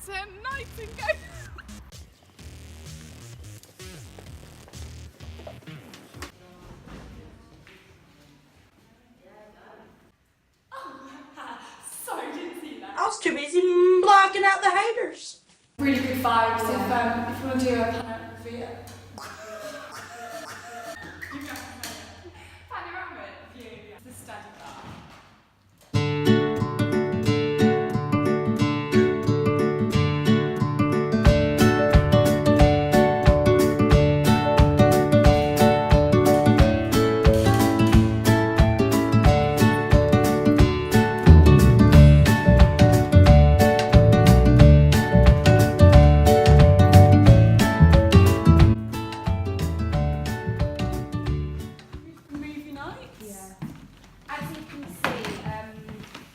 to Nightingale. Sorry, didn't see that. I was too busy blocking out the haters. Really good vibes. If you want to do a kind of video. Panoramic view. The study bar.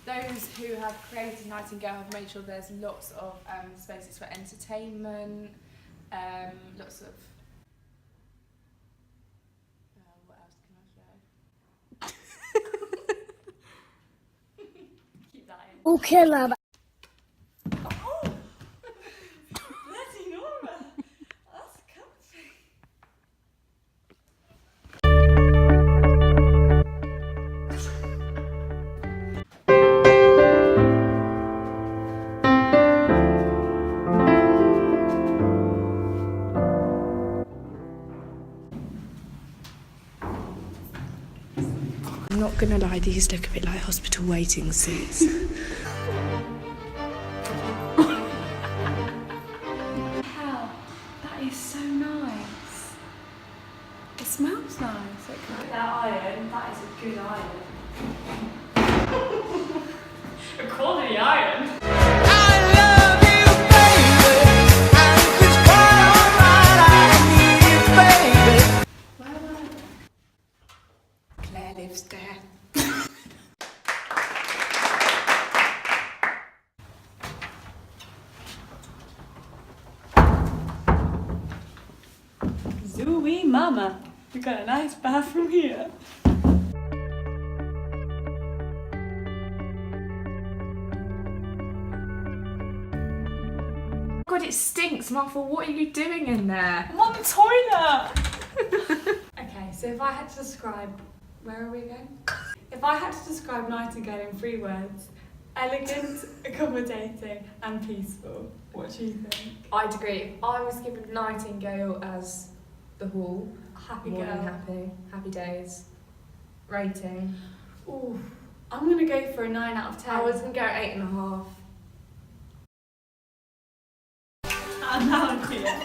Those who have created Nightingale have made sure there's lots of spaces for entertainment, lots of... what else can I show? Keep that in. Oh, killer. Oh! Bloody Nora! That's comfy. I'm not gonna lie, these look a bit like hospital waiting seats. Wow, that is so nice. It smells nice. That iron, that is a good iron. A quality iron. Claire lives there. Zooey mama, we've got a nice bathroom here. God, it stinks, Martha. What are you doing in there? I'm on the toilet! Okay, so if I had to describe... Where are we again? If I had to describe Nightingale in 3 words, elegant, accommodating and peaceful, what do you think? I'd agree. I was given Nightingale as the hall. Happy More than girl. happy. Happy days. Rating. Ooh, I'm gonna go for a 9 out of 10. I was gonna go 8.5. And now I'm here.